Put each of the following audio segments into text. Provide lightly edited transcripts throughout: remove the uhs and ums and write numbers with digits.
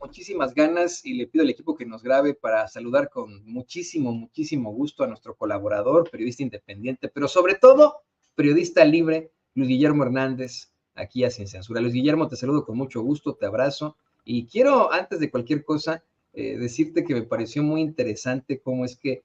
muchísimas ganas y le pido al equipo que nos grabe para saludar con muchísimo gusto a nuestro colaborador, periodista independiente, pero sobre todo periodista libre, Luis Guillermo Hernández, aquí a Sin Censura. Luis Guillermo, te saludo con mucho gusto, te abrazo y quiero, antes de cualquier cosa, decirte que me pareció muy interesante cómo es que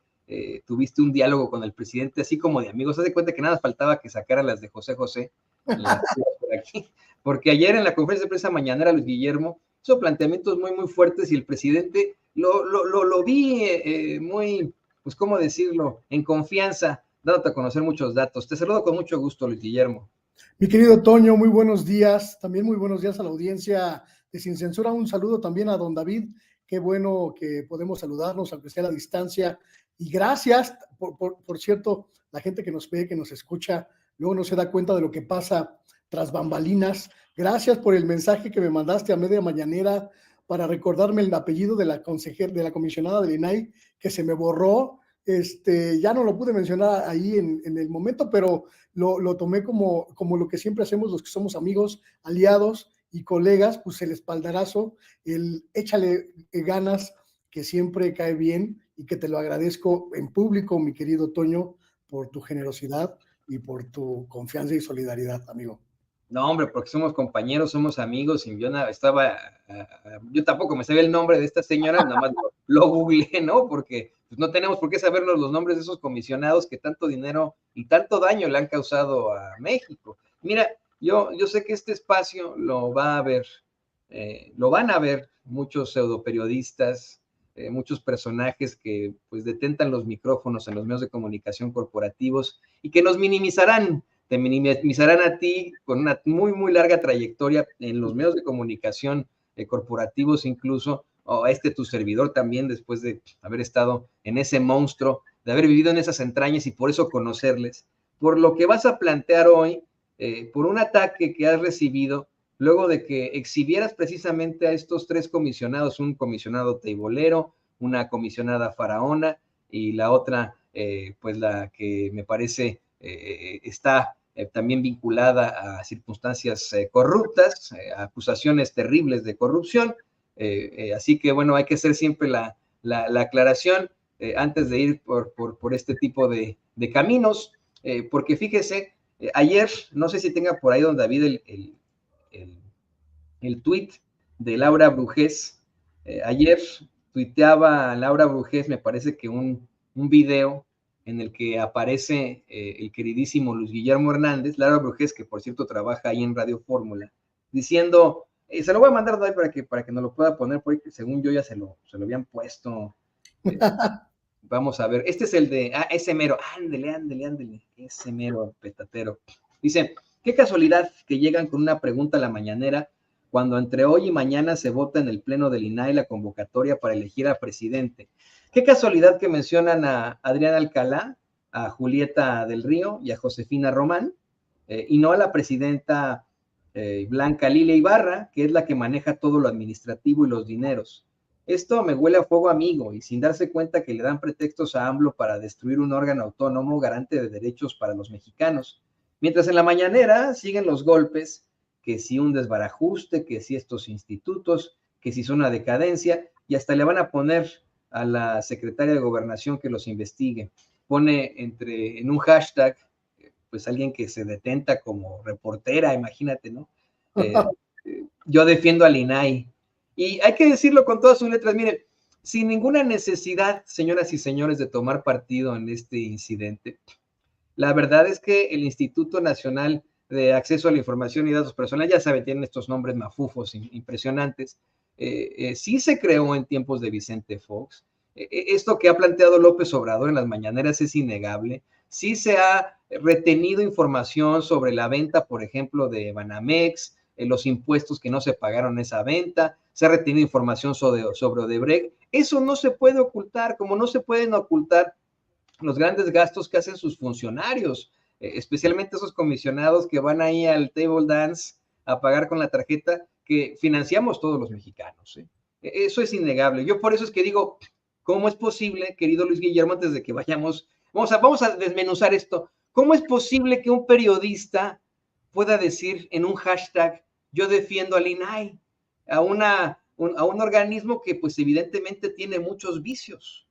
tuviste un diálogo con el presidente, así como de amigos. Haz de cuenta que nada faltaba que sacara las de José José, las por aquí, porque ayer en la conferencia de prensa mañanera Luis Guillermo hizo planteamientos muy fuertes y el presidente lo vi muy, pues, ¿cómo decirlo?, en confianza, dándote a conocer muchos datos. Te saludo con mucho gusto, Luis Guillermo. Mi querido Toño, muy buenos días. También muy buenos días a la audiencia de Sin Censura. Un saludo también a don David. Qué bueno que podemos saludarnos, aunque sea a la distancia. Y gracias, por cierto, la gente que nos ve, que nos escucha, luego no se da cuenta de lo que pasa tras bambalinas. Gracias por el mensaje que me mandaste a media mañanera para recordarme el apellido de la consejera, de la comisionada del INAI, que se me borró. Ya no lo pude mencionar ahí en el momento, pero lo tomé como lo que siempre hacemos los que somos amigos, aliados y colegas, pues el espaldarazo, el échale ganas, que siempre cae bien y que te lo agradezco en público, mi querido Toño, por tu generosidad y por tu confianza y solidaridad, amigo. No, hombre, porque somos compañeros, somos amigos, y yo yo tampoco me sabía el nombre de esta señora, nada más lo googleé, ¿no? Porque pues, no tenemos por qué sabernos los nombres de esos comisionados que tanto dinero y tanto daño le han causado a México. Mira, yo sé que este espacio lo van a ver muchos pseudoperiodistas, muchos personajes que pues detentan los micrófonos en los medios de comunicación corporativos y que nos minimizarán. Te minimizarán a ti con una muy larga trayectoria en los medios de comunicación corporativos incluso, o a tu servidor también, después de haber estado en ese monstruo, de haber vivido en esas entrañas y por eso conocerles, por lo que vas a plantear hoy, por un ataque que has recibido, luego de que exhibieras precisamente a estos tres comisionados, un comisionado teibolero, una comisionada faraona y la otra, pues la que me parece está también vinculada a circunstancias corruptas, a acusaciones terribles de corrupción. Así que, bueno, hay que hacer siempre la aclaración antes de ir por este tipo de caminos, porque fíjese, ayer, no sé si tenga por ahí don David el tweet de Laura Brujés. Ayer tuiteaba Laura Brujés, me parece que un video en el que aparece el queridísimo Luis Guillermo Hernández, Laura Brujés, que por cierto trabaja ahí en Radio Fórmula, diciendo, se lo voy a mandar para que nos lo pueda poner, porque según yo ya se lo habían puesto. Vamos a ver, este es el de, ese mero, ándele, ese mero petatero. Dice, qué casualidad que llegan con una pregunta a la mañanera cuando entre hoy y mañana se vota en el pleno del INAI la convocatoria para elegir a presidente. Qué casualidad que mencionan a Adrián Alcalá, a Julieta del Río y a Josefina Román, y no a la presidenta Blanca Lilia Ibarra, que es la que maneja todo lo administrativo y los dineros. Esto me huele a fuego amigo y sin darse cuenta que le dan pretextos a AMLO para destruir un órgano autónomo garante de derechos para los mexicanos. Mientras en la mañanera siguen los golpes, que si un desbarajuste, que si estos institutos, que si son una decadencia, y hasta le van a poner a la secretaria de Gobernación que los investigue. Pone en un hashtag, pues alguien que se detenta como reportera, imagínate, ¿no? Yo defiendo al INAI. Y hay que decirlo con todas sus letras, miren, sin ninguna necesidad, señoras y señores, de tomar partido en este incidente. La verdad es que el Instituto Nacional de Acceso a la Información y Datos Personales, ya saben, tienen estos nombres mafufos impresionantes, sí se creó en tiempos de Vicente Fox. Esto que ha planteado López Obrador en las mañaneras es innegable. Sí se ha retenido información sobre la venta, por ejemplo, de Banamex, los impuestos que no se pagaron esa venta, se ha retenido información sobre Odebrecht. Eso no se puede ocultar, como no se pueden ocultar los grandes gastos que hacen sus funcionarios, especialmente esos comisionados que van ahí al table dance a pagar con la tarjeta que financiamos todos los mexicanos. Eso es innegable. Yo por eso es que digo, ¿cómo es posible, querido Luis Guillermo, antes de que vayamos, vamos a desmenuzar esto, ¿cómo es posible que un periodista pueda decir en un hashtag, yo defiendo al INAI, a una a un organismo que pues evidentemente tiene muchos vicios.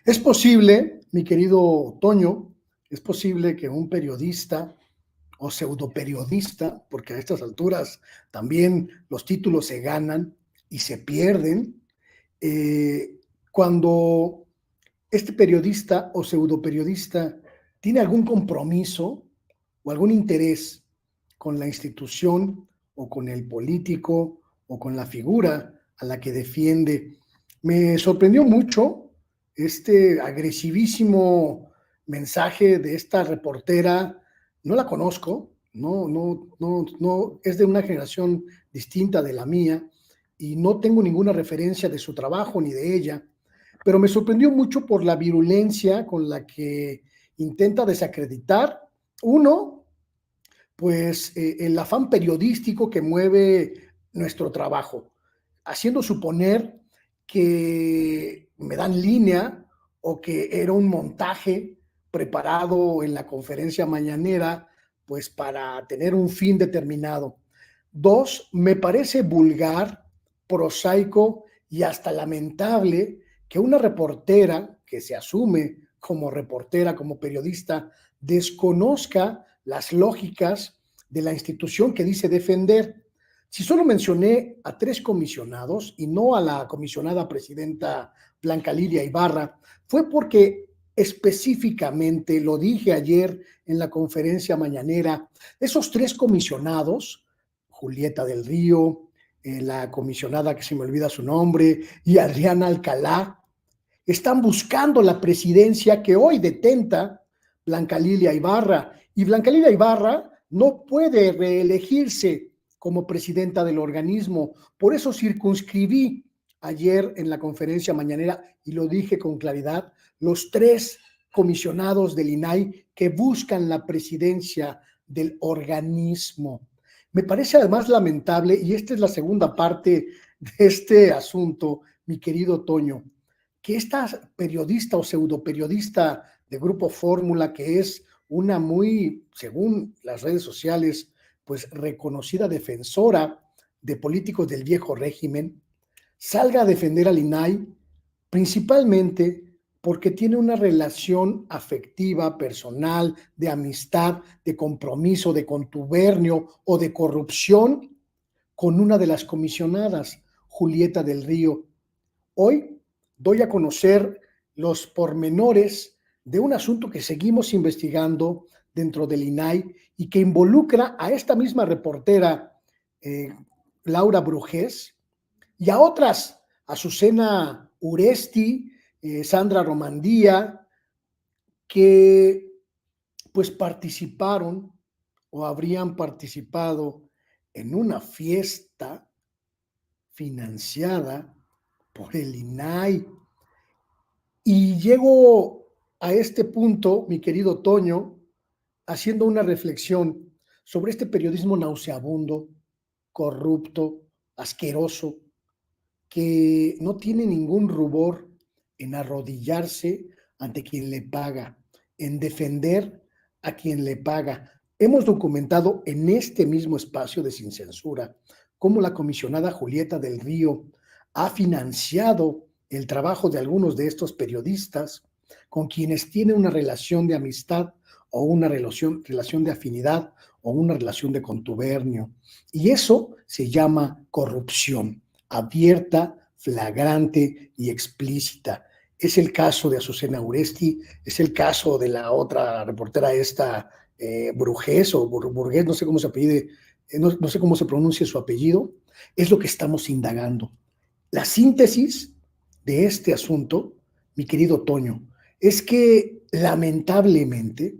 Es posible, mi querido Toño, es posible que un periodista o pseudoperiodista, porque a estas alturas también los títulos se ganan y se pierden, cuando este periodista o pseudoperiodista tiene algún compromiso o algún interés con la institución o con el político o con la figura a la que defiende. Me sorprendió mucho este agresivísimo mensaje de esta reportera. No la conozco, no, es de una generación distinta de la mía y no tengo ninguna referencia de su trabajo ni de ella, pero me sorprendió mucho por la virulencia con la que intenta desacreditar, uno, pues el afán periodístico que mueve nuestro trabajo, haciendo suponer que me dan línea o que era un montaje preparado en la conferencia mañanera, pues para tener un fin determinado. Dos, me parece vulgar, prosaico y hasta lamentable que una reportera que se asume como reportera, como periodista, desconozca las lógicas de la institución que dice defender. Si solo mencioné a 3 comisionados y no a la comisionada presidenta Blanca Lilia Ibarra, fue porque específicamente lo dije ayer en la conferencia mañanera, esos 3 comisionados, Julieta del Río, la comisionada que se me olvida su nombre, y Adriana Alcalá, están buscando la presidencia que hoy detenta Blanca Lilia Ibarra. Y Blanca Lilia Ibarra no puede reelegirse como presidenta del organismo. Por eso circunscribí ayer en la conferencia mañanera, y lo dije con claridad, los 3 comisionados del INAI que buscan la presidencia del organismo. Me parece además lamentable, y esta es la segunda parte de este asunto, mi querido Toño, que esta periodista o pseudoperiodista de Grupo Fórmula, que es una muy, según las redes sociales, pues reconocida defensora de políticos del viejo régimen, salga a defender al INAI principalmente porque tiene una relación afectiva, personal, de amistad, de compromiso, de contubernio o de corrupción con una de las comisionadas, Julieta del Río. Hoy doy a conocer los pormenores de un asunto que seguimos investigando dentro del INAI y que involucra a esta misma reportera, Laura Brujés, y a otras, Azucena Uresti, Sandra Romandía, que pues participaron o habrían participado en una fiesta financiada por el INAI. Y llego a este punto, mi querido Toño, haciendo una reflexión sobre este periodismo nauseabundo, corrupto, asqueroso, que no tiene ningún rubor en arrodillarse ante quien le paga, en defender a quien le paga. Hemos documentado en este mismo espacio de Sin Censura cómo la comisionada Julieta del Río ha financiado el trabajo de algunos de estos periodistas con quienes tiene una relación de amistad o una relación de afinidad o una relación de contubernio. Y eso se llama corrupción abierta, flagrante y explícita. Es el caso de Azucena Uresti, es el caso de la otra reportera esta, Brujés o Burgués, no sé cómo se apellide, no sé cómo se pronuncia su apellido, es lo que estamos indagando. La síntesis de este asunto, mi querido Toño, es que lamentablemente,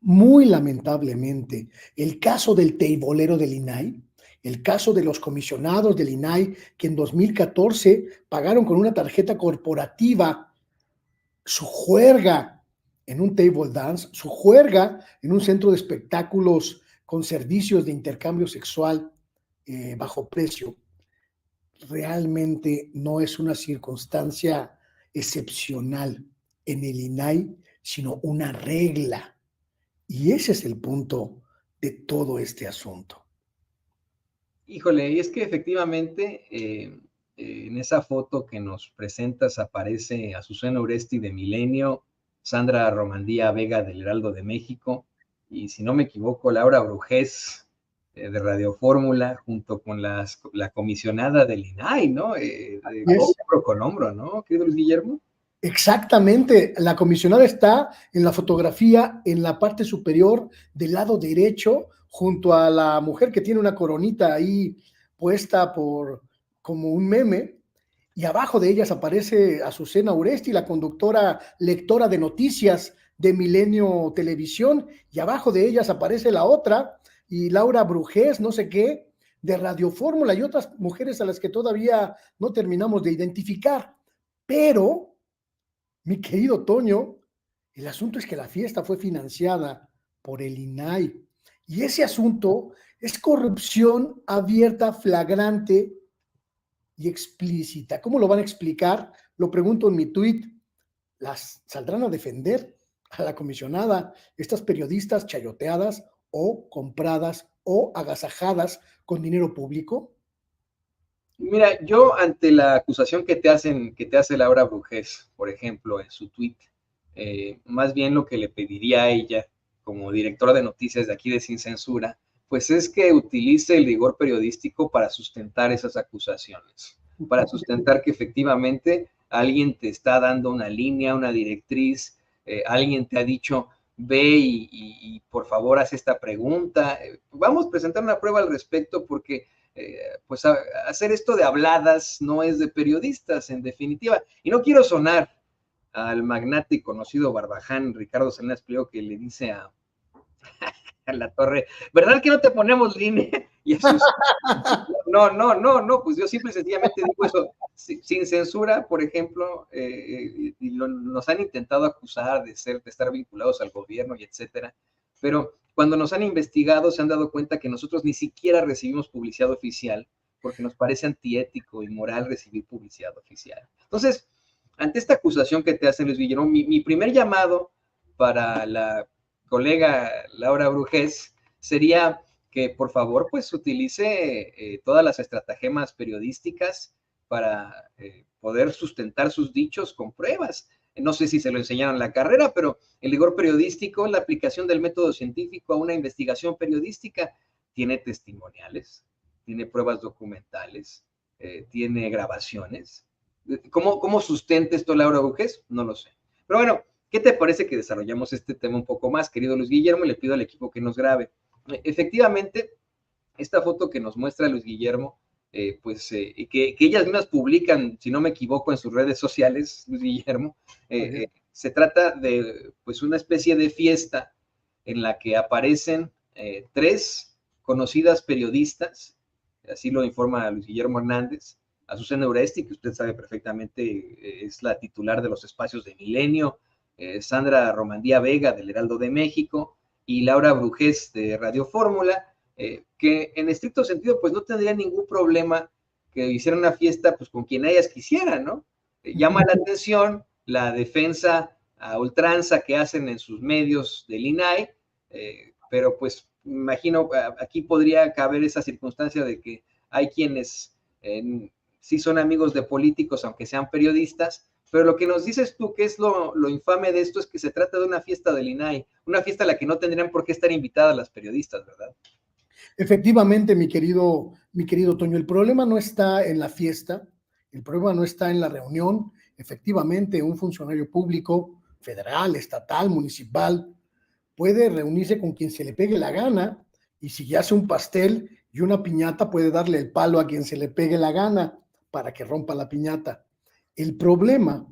muy lamentablemente, el caso del teibolero del INAI, el caso de los comisionados del INAI que en 2014 pagaron con una tarjeta corporativa su juerga en un table dance, su juerga en un centro de espectáculos con servicios de intercambio sexual bajo precio, realmente no es una circunstancia excepcional en el INAI, sino una regla. Y ese es el punto de todo este asunto. Híjole, y es que efectivamente en esa foto que nos presentas aparece Azucena Uresti de Milenio, Sandra Romandía Vega del Heraldo de México, y si no me equivoco, Laura Brujés de Radio Fórmula, junto con la comisionada del INAI, ¿no? Hombro con hombro, ¿no, querido Luis Guillermo? Exactamente, la comisionada está en la fotografía en la parte superior del lado derecho, junto a la mujer que tiene una coronita ahí puesta por como un meme, y abajo de ellas aparece Azucena Uresti, la conductora lectora de noticias de Milenio Televisión, y abajo de ellas aparece la otra, y Laura Brujés, no sé qué, de Radio Fórmula, y otras mujeres a las que todavía no terminamos de identificar, pero mi querido Toño, el asunto es que la fiesta fue financiada por el INAI y ese asunto es corrupción abierta, flagrante y explícita. ¿Cómo lo van a explicar? Lo pregunto en mi tuit. ¿Las saldrán a defender a la comisionada, estas periodistas chayoteadas o compradas o agasajadas con dinero público? Mira, yo ante la acusación que te hace Laura Brujés, por ejemplo, en su tweet, más bien lo que le pediría a ella, como directora de noticias de aquí de Sin Censura, pues es que utilice el rigor periodístico para sustentar esas acusaciones, para sustentar que efectivamente alguien te está dando una línea, una directriz, alguien te ha dicho, ve y por favor haz esta pregunta. Vamos a presentar una prueba al respecto porque pues hacer esto de habladas no es de periodistas, en definitiva. Y no quiero sonar al magnate y conocido Barbaján, Ricardo Salinas Pliego, que le dice a la torre, ¿verdad que no te ponemos línea? Y eso es, no, pues yo simple y sencillamente digo eso, sin censura, por ejemplo, nos han intentado acusar de estar vinculados al gobierno y etcétera, pero cuando nos han investigado se han dado cuenta que nosotros ni siquiera recibimos publicidad oficial, porque nos parece antiético y moral recibir publicidad oficial. Entonces, ante esta acusación que te hace Luis Guillermo, mi primer llamado para la colega Laura Brujés sería que por favor pues utilice todas las estratagemas periodísticas para poder sustentar sus dichos con pruebas. No sé si se lo enseñaron en la carrera, pero el rigor periodístico, la aplicación del método científico a una investigación periodística, tiene testimoniales, tiene pruebas documentales, tiene grabaciones. ¿Cómo sustenta esto Laura Brujés? No lo sé. Pero bueno, ¿qué te parece que desarrollamos este tema un poco más, querido Luis Guillermo? Y le pido al equipo que nos grabe. Efectivamente, esta foto que nos muestra Luis Guillermo, que ellas mismas publican, si no me equivoco, en sus redes sociales, Luis Guillermo, se trata de pues una especie de fiesta en la que aparecen tres conocidas periodistas, así lo informa Luis Guillermo Hernández, Azucena Uresti, que usted sabe perfectamente es la titular de los espacios de Milenio, Sandra Romandía Vega del Heraldo de México y Laura Brujés de Radio Fórmula, que en estricto sentido pues no tendría ningún problema que hicieran una fiesta pues con quien ellas quisieran, ¿no? Llama la atención la defensa a ultranza que hacen en sus medios del INAI, pero pues imagino aquí podría caber esa circunstancia de que hay quienes sí son amigos de políticos, aunque sean periodistas, pero lo que nos dices tú, que es lo infame de esto, es que se trata de una fiesta del INAI, una fiesta a la que no tendrían por qué estar invitadas las periodistas, ¿verdad? Efectivamente, mi querido Toño, el problema no está en la fiesta, el problema no está en la reunión. Efectivamente, un funcionario público, federal, estatal, municipal, puede reunirse con quien se le pegue la gana, y si hace un pastel y una piñata, puede darle el palo a quien se le pegue la gana para que rompa la piñata. El problema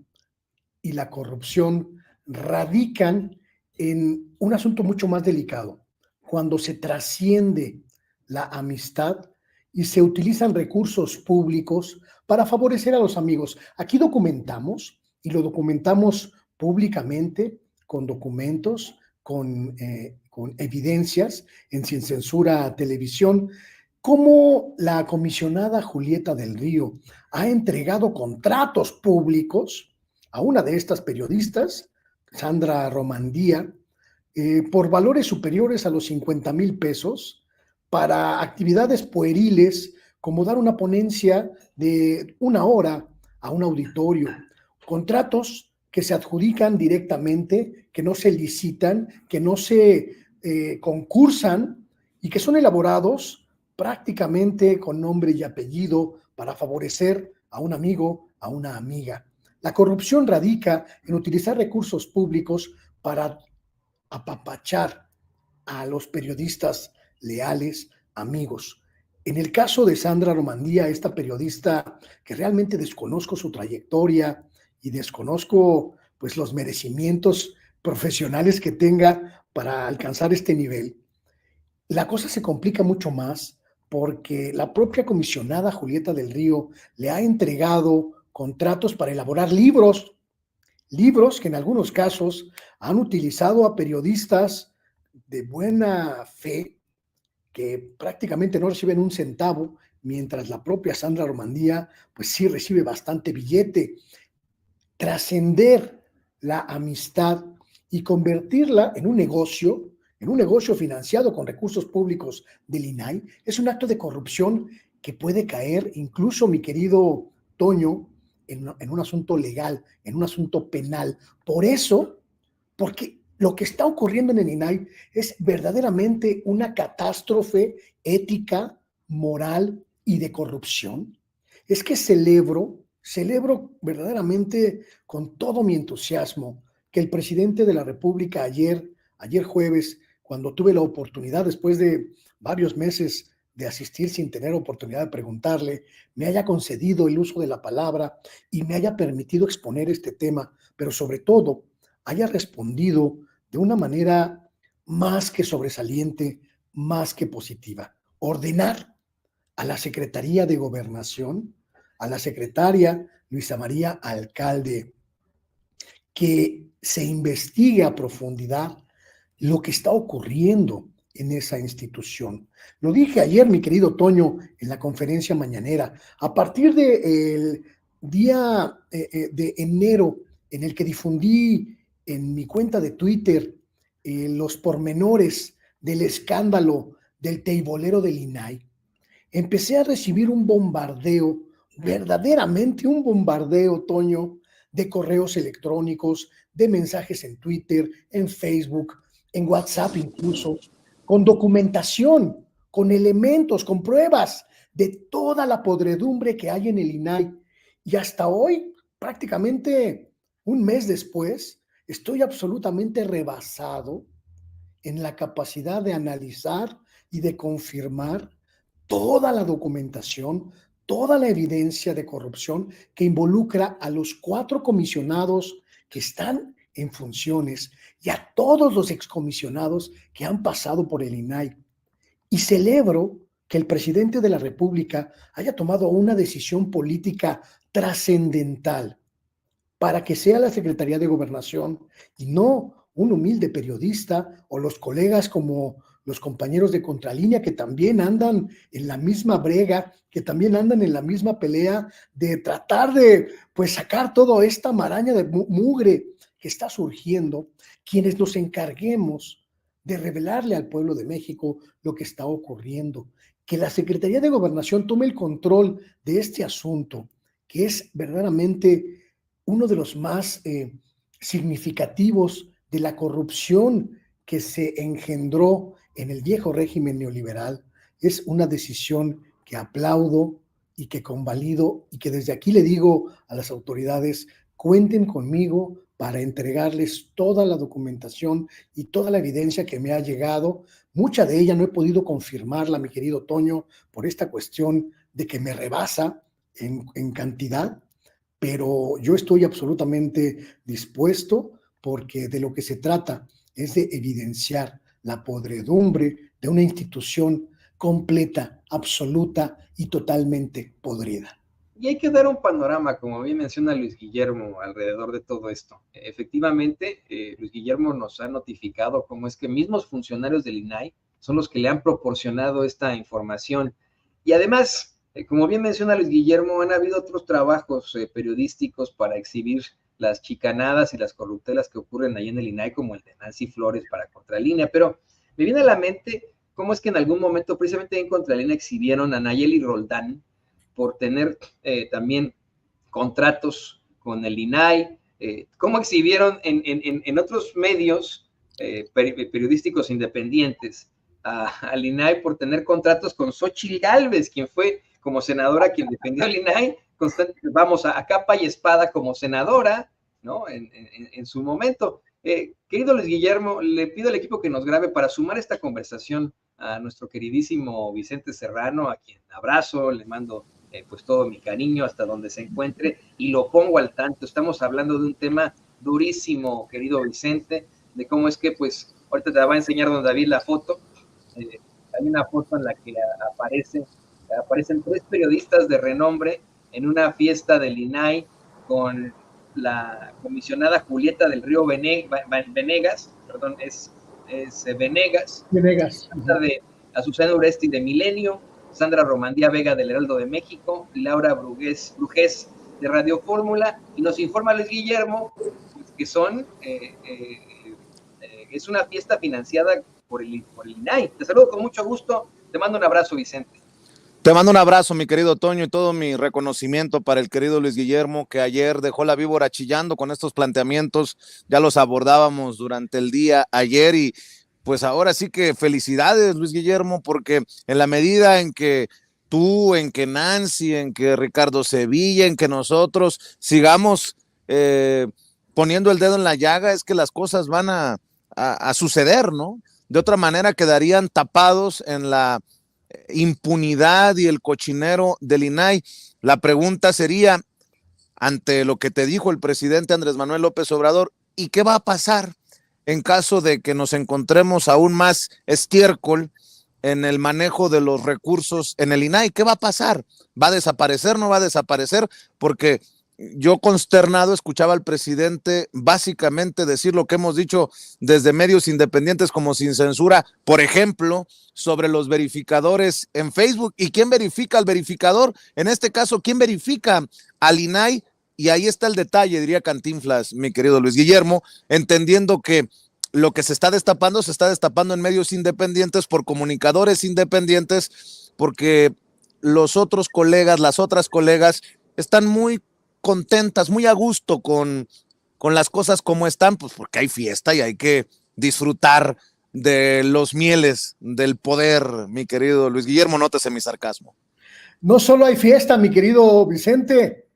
y la corrupción radican en un asunto mucho más delicado, cuando se trasciende la amistad y se utilizan recursos públicos para favorecer a los amigos. Aquí documentamos, y lo documentamos públicamente, con documentos, con evidencias en Sin Censura Televisión, cómo la comisionada Julieta del Río ha entregado contratos públicos a una de estas periodistas, Sandra Romandía, por valores superiores a los 50,000 pesos, para actividades pueriles, como dar una ponencia de 1 hora a un auditorio, contratos que se adjudican directamente, que no se licitan, que no se concursan y que son elaborados prácticamente con nombre y apellido para favorecer a un amigo, a una amiga. La corrupción radica en utilizar recursos públicos para apapachar a los periodistas leales, amigos. En el caso de Sandra Romandía, esta periodista que realmente desconozco su trayectoria y desconozco pues los merecimientos profesionales que tenga para alcanzar este nivel, la cosa se complica mucho más porque la propia comisionada Julieta del Río le ha entregado contratos para elaborar libros que en algunos casos han utilizado a periodistas de buena fe que prácticamente no reciben un centavo, mientras la propia Sandra Romandía pues sí recibe bastante billete. Trascender la amistad y convertirla en un negocio financiado con recursos públicos del INAI, es un acto de corrupción que puede caer incluso, mi querido Toño, en un asunto legal, en un asunto penal. Por eso, porque lo que está ocurriendo en el INAI es verdaderamente una catástrofe ética, moral y de corrupción. Es que celebro verdaderamente con todo mi entusiasmo que el presidente de la República ayer jueves, cuando tuve la oportunidad, después de varios meses de asistir sin tener oportunidad de preguntarle, me haya concedido el uso de la palabra y me haya permitido exponer este tema, pero sobre todo haya respondido de una manera más que sobresaliente, más que positiva. Ordenar a la Secretaría de Gobernación, a la secretaria Luisa María Alcalde, que se investigue a profundidad lo que está ocurriendo en esa institución. Lo dije ayer, mi querido Toño, en la conferencia mañanera. A partir del día de enero, en el que difundí en mi cuenta de Twitter los pormenores del escándalo del teibolero del INAI, empecé a recibir un bombardeo, verdaderamente un bombardeo, Toño, de correos electrónicos, de mensajes en Twitter, en Facebook, en WhatsApp incluso, con documentación, con elementos, con pruebas de toda la podredumbre que hay en el INAI. Y hasta hoy, prácticamente un mes después, estoy absolutamente rebasado en la capacidad de analizar y de confirmar toda la documentación, toda la evidencia de corrupción que involucra a los 4 comisionados que están en funciones y a todos los excomisionados que han pasado por el INAI. Y celebro que el presidente de la República haya tomado una decisión política trascendental para que sea la Secretaría de Gobernación y no un humilde periodista o los colegas como los compañeros de Contralínea que también andan en la misma brega, que también andan en la misma pelea de tratar de pues sacar toda esta maraña de mugre que está surgiendo, quienes nos encarguemos de revelarle al pueblo de México lo que está ocurriendo, que la Secretaría de Gobernación tome el control de este asunto, que es verdaderamente uno de los más significativos de la corrupción que se engendró en el viejo régimen neoliberal. Es una decisión que aplaudo y que convalido y que desde aquí le digo a las autoridades, cuenten conmigo para entregarles toda la documentación y toda la evidencia que me ha llegado. Mucha de ella no he podido confirmarla, mi querido Toño, por esta cuestión de que me rebasa en cantidad, pero yo estoy absolutamente dispuesto porque de lo que se trata es de evidenciar la podredumbre de una institución completa, absoluta y totalmente podrida. Y hay que dar un panorama, como bien menciona Luis Guillermo, alrededor de todo esto. Efectivamente, Luis Guillermo nos ha notificado cómo es que mismos funcionarios del INAI son los que le han proporcionado esta información. Y además, como bien menciona Luis Guillermo, han habido otros trabajos periodísticos para exhibir las chicanadas y las corruptelas que ocurren ahí en el INAI, como el de Nancy Flores para Contralínea. Pero me viene a la mente cómo es que en algún momento, precisamente en contra del INAI, exhibieron a Nayeli Roldán por tener también contratos con el INAI, cómo exhibieron en otros medios periodísticos independientes al INAI por tener contratos con Xóchitl Gálvez, quien fue como senadora quien defendió al INAI, vamos a capa y espada como senadora, ¿no? En su momento. Querido Luis Guillermo, le pido al equipo que nos grabe para sumar esta conversación a nuestro queridísimo Vicente Serrano, a quien abrazo, le mando pues todo mi cariño hasta donde se encuentre y lo pongo al tanto. Estamos hablando de un tema durísimo, querido Vicente, de cómo es que, pues, ahorita te va a enseñar don David la foto. Hay una foto en la que aparecen 3 periodistas de renombre en una fiesta del INAI con la comisionada Julieta del Río Venegas, perdón, es Venegas, de Azucena Uresti de Milenio, Sandra Romandía Vega del Heraldo de México, Laura Brujés de Radio Fórmula, y nos informa Luis Guillermo que son, es una fiesta financiada por el INAI. Te saludo con mucho gusto, te mando un abrazo, Vicente. Te mando un abrazo, mi querido Toño, y todo mi reconocimiento para el querido Luis Guillermo, que ayer dejó la víbora chillando con estos planteamientos. Ya los abordábamos durante el día ayer y pues ahora sí que felicidades, Luis Guillermo, porque en la medida en que tú, en que Nancy, en que Ricardo Sevilla, en que nosotros sigamos poniendo el dedo en la llaga, es que las cosas van a suceder, ¿no? De otra manera quedarían tapados en la impunidad y el cochinero del INAI. La pregunta sería, ante lo que te dijo el presidente Andrés Manuel López Obrador, ¿y qué va a pasar en caso de que nos encontremos aún más estiércol en el manejo de los recursos en el INAI? ¿Qué va a pasar? ¿Va a desaparecer? ¿No va a desaparecer? Porque yo consternado escuchaba al presidente básicamente decir lo que hemos dicho desde medios independientes como Sin Censura, por ejemplo, sobre los verificadores en Facebook. ¿Y quién verifica al verificador? En este caso, ¿quién verifica al INAI? Y ahí está el detalle, diría Cantinflas, mi querido Luis Guillermo, entendiendo que lo que se está destapando en medios independientes por comunicadores independientes, porque los otros colegas, las otras colegas, están muy contentas, muy a gusto con las cosas como están, pues porque hay fiesta y hay que disfrutar de los mieles del poder, mi querido Luis Guillermo, nótese mi sarcasmo. No solo hay fiesta, mi querido Vicente,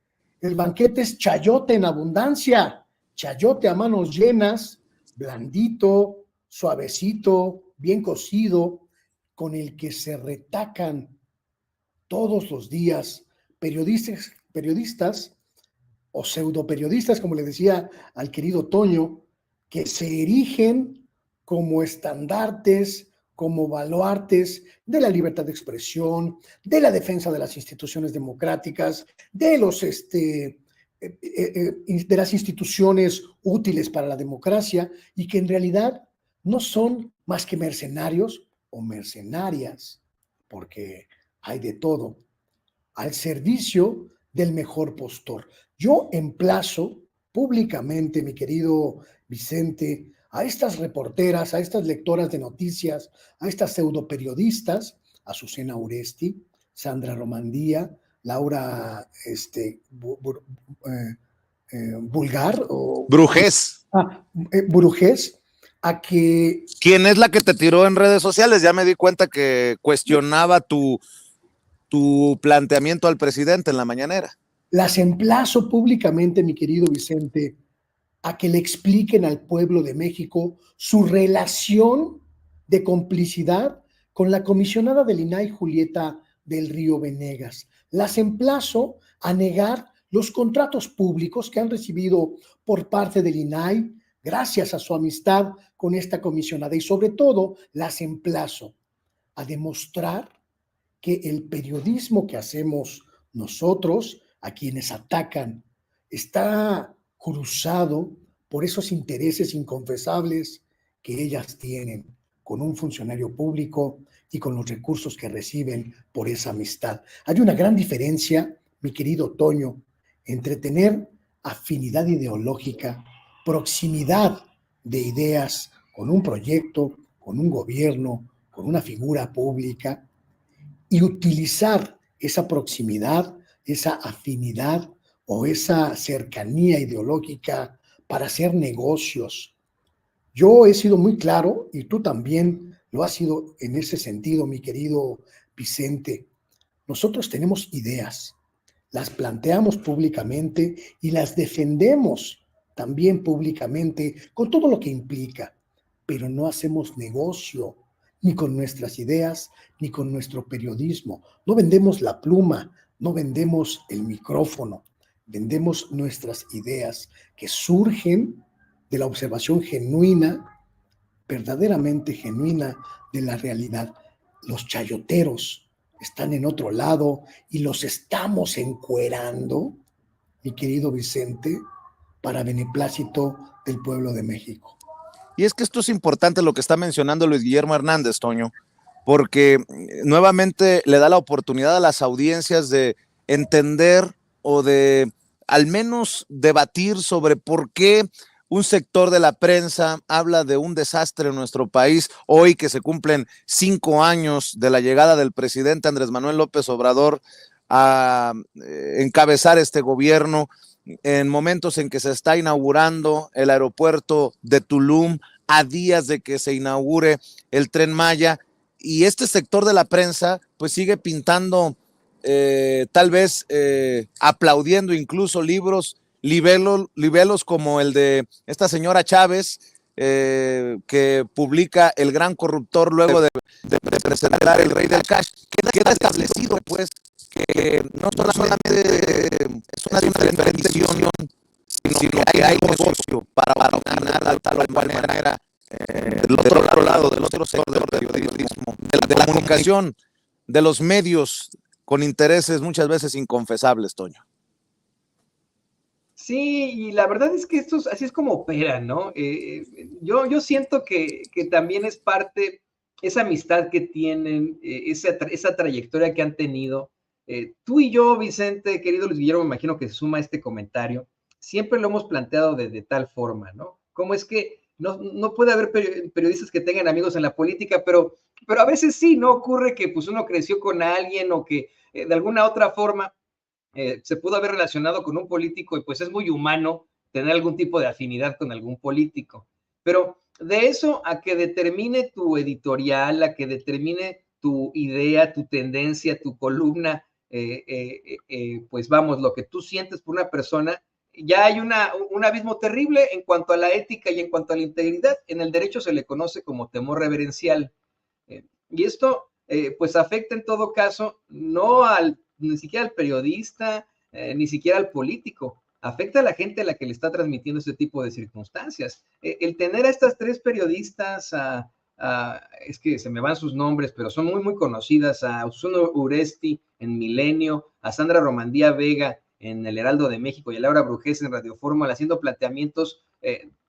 el banquete es chayote en abundancia, chayote a manos llenas, blandito, suavecito, bien cocido, con el que se retacan todos los días periodistas o pseudoperiodistas, como le decía al querido Toño, que se erigen como estandartes, como baluartes de la libertad de expresión, de la defensa de las instituciones democráticas, de las instituciones útiles para la democracia, y que en realidad no son más que mercenarios o mercenarias, porque hay de todo, al servicio del mejor postor. Yo emplazo públicamente, mi querido Vicente, a estas reporteras, a estas lectoras de noticias, a estas pseudoperiodistas, Azucena Uresti, Sandra Romandía, Laura Bulgar o Brujés. Brujés, a que... ¿Quién es la que te tiró en redes sociales? Ya me di cuenta que cuestionaba tu planteamiento al presidente en la mañanera. Las emplazo públicamente, mi querido Vicente, a que le expliquen al pueblo de México su relación de complicidad con la comisionada del INAI, Julieta del Río Venegas. Las emplazo a negar los contratos públicos que han recibido por parte del INAI gracias a su amistad con esta comisionada, y sobre todo las emplazo a demostrar que el periodismo que hacemos nosotros, a quienes atacan, está cruzado por esos intereses inconfesables que ellas tienen con un funcionario público y con los recursos que reciben por esa amistad. Hay una gran diferencia, mi querido Toño, entre tener afinidad ideológica, proximidad de ideas con un proyecto, con un gobierno, con una figura pública y utilizar esa proximidad, esa afinidad o esa cercanía ideológica para hacer negocios. Yo he sido muy claro, y tú también lo has sido en ese sentido, mi querido Vicente. Nosotros tenemos ideas, las planteamos públicamente y las defendemos también públicamente con todo lo que implica, pero no hacemos negocio ni con nuestras ideas ni con nuestro periodismo. No vendemos la pluma, no vendemos el micrófono, vendemos nuestras ideas que surgen de la observación genuina, verdaderamente genuina de la realidad. Los chayoteros están en otro lado y los estamos encuerando, mi querido Vicente, para beneplácito del pueblo de México. Y es que esto es importante lo que está mencionando Luis Guillermo Hernández, Toño, porque nuevamente le da la oportunidad a las audiencias de entender o de al menos debatir sobre por qué un sector de la prensa habla de un desastre en nuestro país, hoy que se cumplen 5 años de la llegada del presidente Andrés Manuel López Obrador a encabezar este gobierno, en momentos en que se está inaugurando el aeropuerto de Tulum, a días de que se inaugure el Tren Maya, y este sector de la prensa pues sigue pintando, tal vez aplaudiendo incluso libelos como el de esta señora Chávez, que publica El Gran Corruptor luego de presentar El Rey del Cash. Queda establecido pues que no solamente es una diferente visión, sino que hay negocio para ganar de tal o cual manera del otro lado, del otro sector del periodismo, de la comunicación, de los medios con intereses muchas veces inconfesables, Toño. Sí, y la verdad es que estos así es como operan, ¿no? Yo siento que también es parte, esa amistad que tienen, esa trayectoria que han tenido. Tú y yo, Vicente, querido Luis Guillermo, me imagino que se suma a este comentario, siempre lo hemos planteado de tal forma, ¿no? Cómo es que no puede haber periodistas que tengan amigos en la política, pero a veces sí, ¿no? Ocurre que pues uno creció con alguien o que de alguna otra forma se pudo haber relacionado con un político y pues es muy humano tener algún tipo de afinidad con algún político. Pero de eso a que determine tu editorial, a que determine tu idea, tu tendencia, tu columna, pues vamos, lo que tú sientes por una persona, ya hay un abismo terrible en cuanto a la ética y en cuanto a la integridad. En el derecho se le conoce como temor reverencial. Y esto, pues afecta en todo caso, ni siquiera al periodista, ni siquiera al político, afecta a la gente a la que le está transmitiendo este tipo de circunstancias. El tener a estas 3 periodistas, es que se me van sus nombres, pero son muy, muy conocidas, a Usuno Uresti en Milenio, a Sandra Romandía Vega en El Heraldo de México y a Laura Brujés en Radio Fórmula, haciendo planteamientos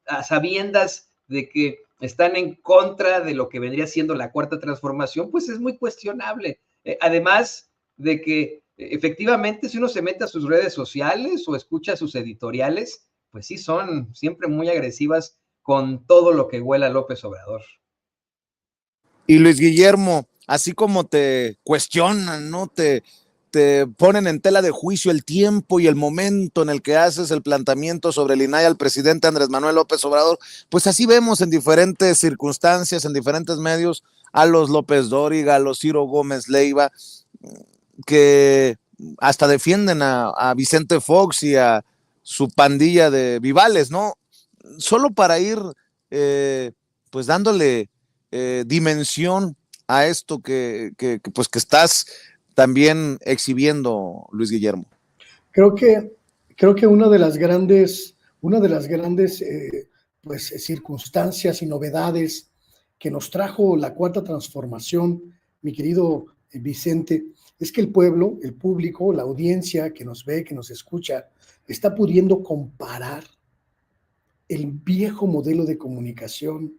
a sabiendas de que están en contra de lo que vendría siendo la cuarta transformación, pues es muy cuestionable. Además de que efectivamente si uno se mete a sus redes sociales o escucha sus editoriales, pues sí son siempre muy agresivas con todo lo que huela López Obrador. Y Luis Guillermo, así como te cuestionan, ¿no? Te ponen en tela de juicio el tiempo y el momento en el que haces el planteamiento sobre el INAI al presidente Andrés Manuel López Obrador, pues así vemos en diferentes circunstancias, en diferentes medios, a los López Dóriga, a los Ciro Gómez Leiva, que hasta defienden a Vicente Fox y a su pandilla de vivales, ¿no? Solo para ir pues dándole dimensión a esto pues que estás también exhibiendo, Luis Guillermo. Creo que una de las grandes pues, circunstancias y novedades que nos trajo la cuarta transformación, mi querido Vicente, es que el pueblo, el público, la audiencia que nos ve, que nos escucha, está pudiendo comparar el viejo modelo de comunicación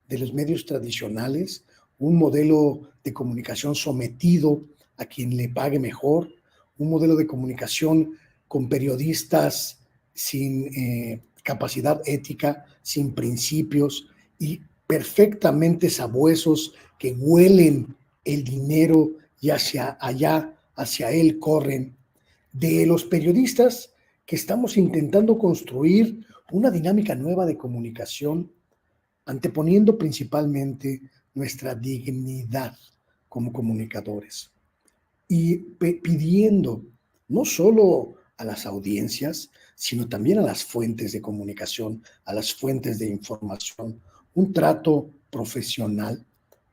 de los medios tradicionales, un modelo de comunicación sometido a quien le pague mejor, un modelo de comunicación con periodistas sin capacidad ética, sin principios, y perfectamente sabuesos que huelen el dinero y hacia allá, hacia él corren, de los periodistas que estamos intentando construir una dinámica nueva de comunicación, anteponiendo principalmente nuestra dignidad como comunicadores y pidiendo no solo a las audiencias, sino también a las fuentes de comunicación, a las fuentes de información, un trato profesional,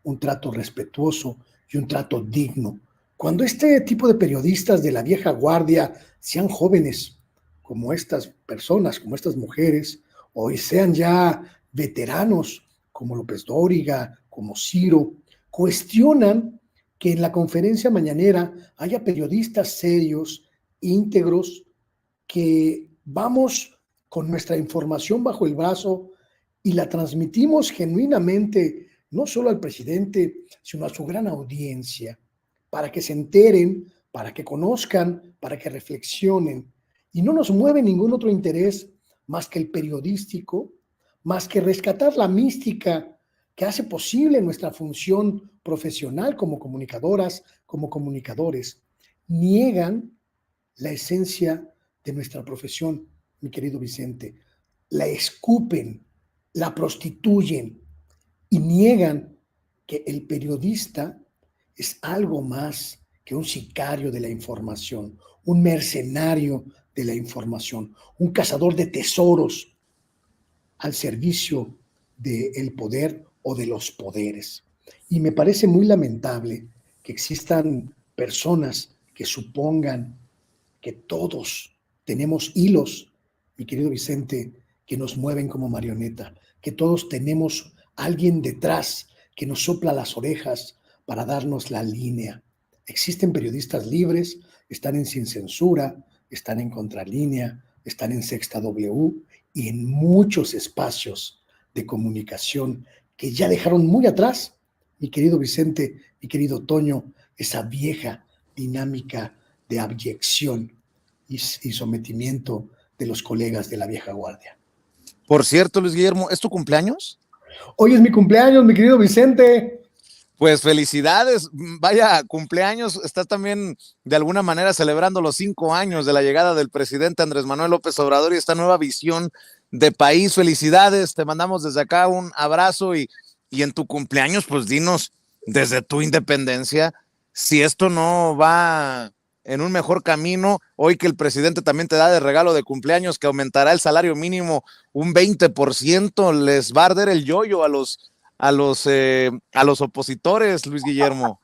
un trato respetuoso y un trato digno. Cuando este tipo de periodistas de la vieja guardia, sean jóvenes como estas personas, como estas mujeres, o sean ya veteranos como López Dóriga, como Ciro, cuestionan que en la conferencia mañanera haya periodistas serios, íntegros, que vamos con nuestra información bajo el brazo y la transmitimos genuinamente, no solo al presidente, sino a su gran audiencia, para que se enteren, para que conozcan, para que reflexionen. Y no nos mueve ningún otro interés más que el periodístico, más que rescatar la mística que hace posible nuestra función profesional como comunicadoras, como comunicadores. Niegan la esencia de nuestra profesión, mi querido Vicente. La escupen, la prostituyen y niegan que el periodista es algo más que un sicario de la información, un mercenario de la información, un cazador de tesoros al servicio del poder o de los poderes. Y me parece muy lamentable que existan personas que supongan que todos tenemos hilos, mi querido Vicente, que nos mueven como marioneta, que todos tenemos alguien detrás que nos sopla las orejas para darnos la línea. Existen periodistas libres, están en Sin Censura, están en Contralínea, están en Sexta W y en muchos espacios de comunicación que ya dejaron muy atrás, mi querido Vicente, mi querido Toño, esa vieja dinámica de abyección y sometimiento de los colegas de la vieja guardia. Por cierto, Luis Guillermo, ¿es tu cumpleaños? Hoy es mi cumpleaños, mi querido Vicente. Pues felicidades, vaya cumpleaños, estás también de alguna manera celebrando los 5 años de la llegada del presidente Andrés Manuel López Obrador y esta nueva visión de país. Felicidades, te mandamos desde acá un abrazo y en tu cumpleaños pues dinos desde tu independencia si esto no va en un mejor camino, hoy que el presidente también te da de regalo de cumpleaños que aumentará el salario mínimo un 20%, les va a arder el yoyo a los opositores, Luis Guillermo.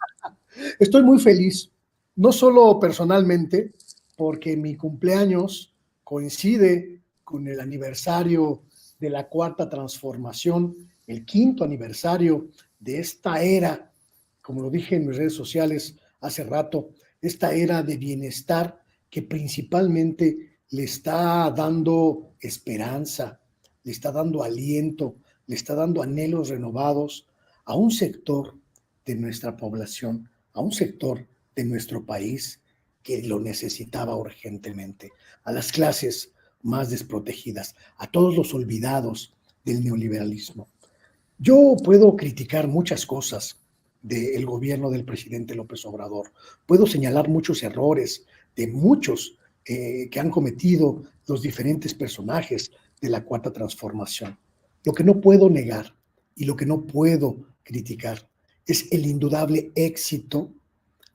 Estoy muy feliz, no solo personalmente, porque mi cumpleaños coincide con el aniversario de la Cuarta Transformación, el 5º aniversario de esta era, como lo dije en mis redes sociales hace rato, esta era de bienestar que principalmente le está dando esperanza, le está dando aliento, le está dando anhelos renovados a un sector de nuestra población, a un sector de nuestro país que lo necesitaba urgentemente, a las clases más desprotegidas, a todos los olvidados del neoliberalismo. Yo puedo criticar muchas cosas del gobierno del presidente López Obrador, puedo señalar muchos errores de muchos que han cometido los diferentes personajes de la Cuarta Transformación. Lo que no puedo negar y lo que no puedo criticar es el indudable éxito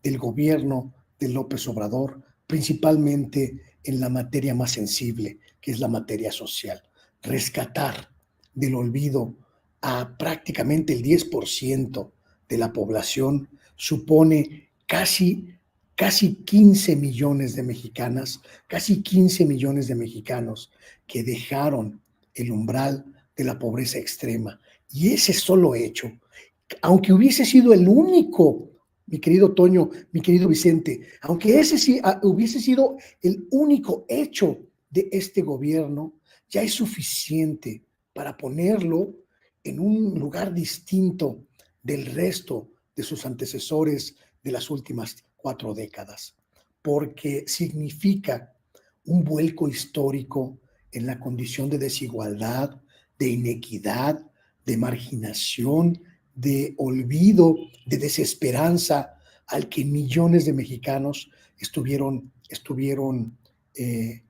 del gobierno de López Obrador, principalmente en la materia más sensible, que es la materia social. Rescatar del olvido a prácticamente el 10% de la población supone casi 15 millones de mexicanas, casi 15 millones de mexicanos que dejaron el umbral de la pobreza extrema. Y ese solo hecho, aunque hubiese sido el único, mi querido Toño, mi querido Vicente, aunque ese sí hubiese sido el único hecho de este gobierno, ya es suficiente para ponerlo en un lugar distinto del resto de sus antecesores de las últimas 4 décadas, porque significa un vuelco histórico en la condición de desigualdad, de inequidad, de marginación, de olvido, de desesperanza al que millones de mexicanos estuvieron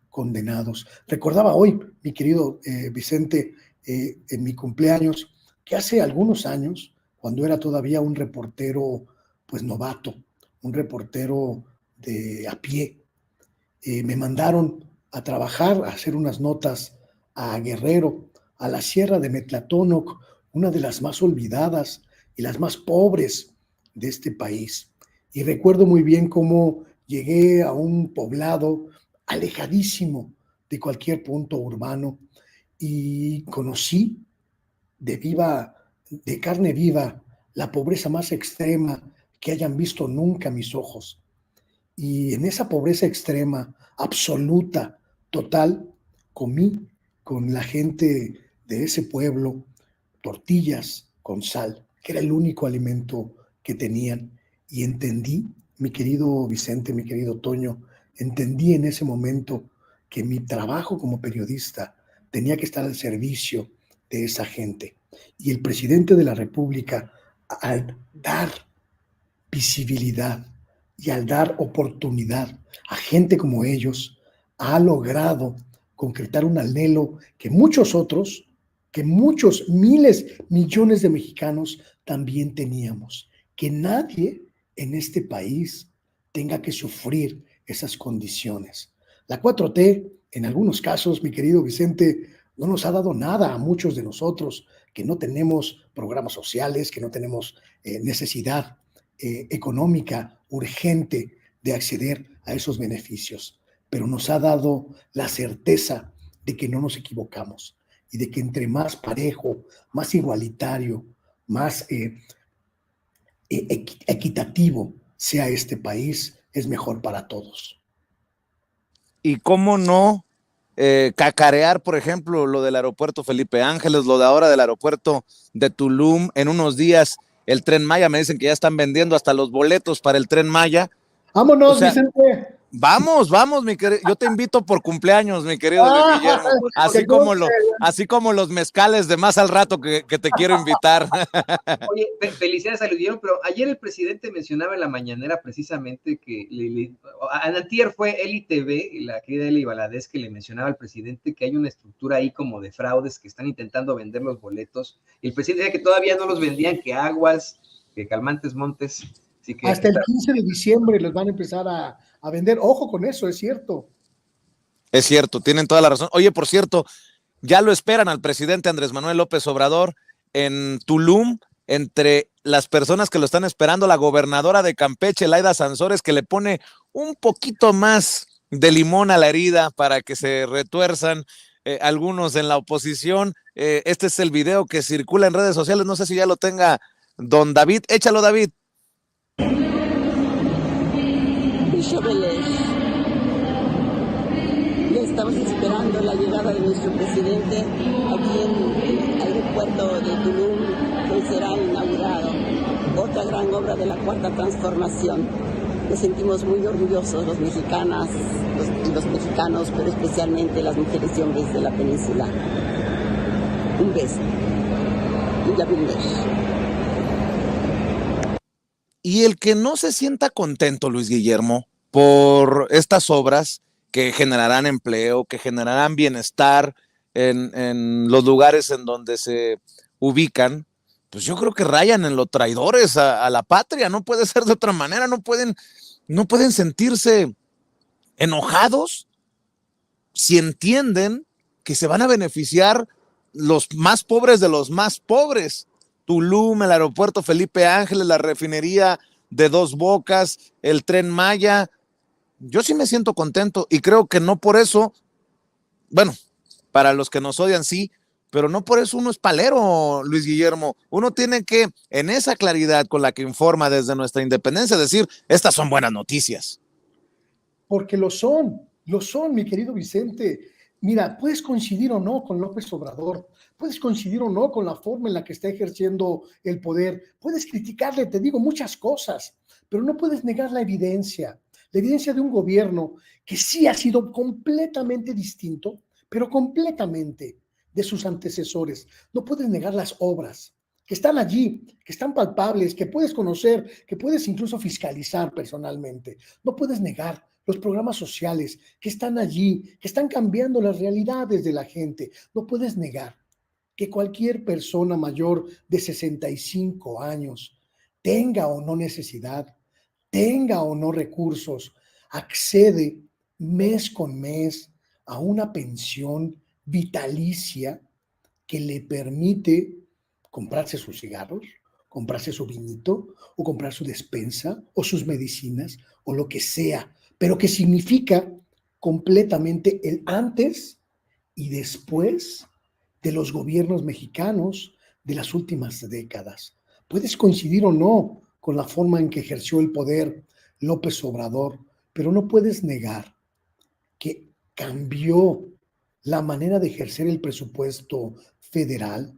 condenados. Recordaba hoy, mi querido Vicente, en mi cumpleaños, que hace algunos años, cuando era todavía un reportero pues novato, un reportero de a pie, me mandaron a trabajar, a hacer unas notas a Guerrero, a la Sierra de Metlatónoc, una de las más olvidadas y las más pobres de este país. Y recuerdo muy bien cómo llegué a un poblado alejadísimo de cualquier punto urbano y conocí de carne viva, la pobreza más extrema que hayan visto nunca mis ojos. Y en esa pobreza extrema, absoluta, total, comí con la gente de ese pueblo tortillas con sal, que era el único alimento que tenían. Y entendí, mi querido Vicente, mi querido Toño, entendí en ese momento que mi trabajo como periodista tenía que estar al servicio de esa gente. Y el presidente de la República, al dar visibilidad y al dar oportunidad a gente como ellos, ha logrado concretar un anhelo que muchos otros, que muchos miles, millones de mexicanos también teníamos, que nadie en este país tenga que sufrir esas condiciones. La 4T, en algunos casos, mi querido Vicente, no nos ha dado nada a muchos de nosotros que no tenemos programas sociales, que no tenemos necesidad económica urgente de acceder a esos beneficios, pero nos ha dado la certeza de que no nos equivocamos y de que entre más parejo, más igualitario, más equitativo sea este país, es mejor para todos. Y cómo no cacarear, por ejemplo, lo del aeropuerto Felipe Ángeles, lo de ahora del aeropuerto de Tulum. En unos días el Tren Maya, me dicen que ya están vendiendo hasta los boletos para el Tren Maya. Vámonos, O sea, Vicente. Vamos, mi querido. Yo te invito por cumpleaños, mi querido Luis Guillermo. Así como los mezcales de más al rato que te quiero invitar. Oye, felicidades a Luis Guillermo, pero ayer el presidente mencionaba en la mañanera precisamente que antier fue Eli TV, la querida Eli Valadez, que le mencionaba al presidente que hay una estructura ahí como de fraudes que están intentando vender los boletos. Y el presidente decía que todavía no los vendían, que aguas, que calmantes montes. Así que, hasta el 15 de diciembre los van a empezar a vender. Ojo con eso, es cierto. Es cierto, tienen toda la razón. Oye, por cierto, ya lo esperan al presidente Andrés Manuel López Obrador en Tulum, entre las personas que lo están esperando, la gobernadora de Campeche, Laida Sansores, que le pone un poquito más de limón a la herida para que se retuerzan algunos en la oposición. Este es el video que circula en redes sociales, no sé si ya lo tenga don David. Échalo, David. Ya estamos esperando la llegada de nuestro presidente aquí en el aeropuerto de Tulum, que será inaugurado. Otra gran obra de la Cuarta Transformación. Nos sentimos muy orgullosos los mexicanos, pero especialmente las mujeres y hombres de la península. Un beso. Y la Y el que no se sienta contento, Luis Guillermo, por estas obras que generarán empleo, que generarán bienestar en los lugares en donde se ubican, pues yo creo que rayan en los traidores a la patria. No puede ser de otra manera. No pueden sentirse enojados si entienden que se van a beneficiar los más pobres de los más pobres. Tulum, el aeropuerto Felipe Ángeles, la refinería de Dos Bocas, el Tren Maya. Yo sí me siento contento y creo que no por eso, bueno, para los que nos odian sí, pero no por eso uno es palero, Luis Guillermo. Uno tiene que, en esa claridad con la que informa desde nuestra independencia, decir, estas son buenas noticias. Porque lo son, mi querido Vicente. Mira, puedes coincidir o no con López Obrador, puedes coincidir o no con la forma en la que está ejerciendo el poder, puedes criticarle, te digo, muchas cosas, pero no puedes negar la evidencia de un gobierno que sí ha sido completamente distinto, pero completamente, de sus antecesores. No puedes negar las obras que están allí, que están palpables, que puedes conocer, que puedes incluso fiscalizar personalmente. No puedes negar los programas sociales que están allí, que están cambiando las realidades de la gente. No puedes negar que cualquier persona mayor de 65 años tenga o no necesidad, tenga o no recursos, accede mes con mes a una pensión vitalicia que le permite comprarse sus cigarros, comprarse su vinito, o comprar su despensa, o sus medicinas, o lo que sea, pero que significa completamente el antes y después de los gobiernos mexicanos de las últimas décadas. Puedes coincidir o no con la forma en que ejerció el poder López Obrador, pero no puedes negar que cambió la manera de ejercer el presupuesto federal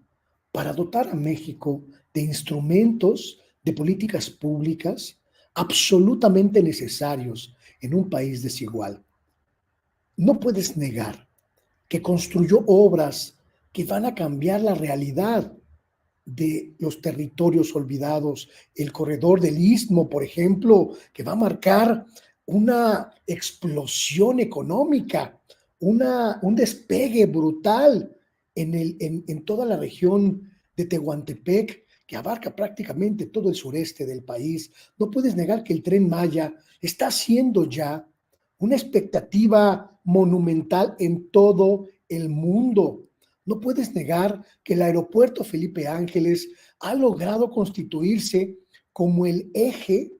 para dotar a México de instrumentos de políticas públicas absolutamente necesarios en un país desigual. No puedes negar que construyó obras que van a cambiar la realidad de los territorios olvidados, el corredor del Istmo, por ejemplo, que va a marcar una explosión económica, un despegue brutal en toda la región de Tehuantepec, que abarca prácticamente todo el sureste del país. No puedes negar que el Tren Maya está siendo ya una expectativa monumental en todo el mundo. No puedes negar que el aeropuerto Felipe Ángeles ha logrado constituirse como el eje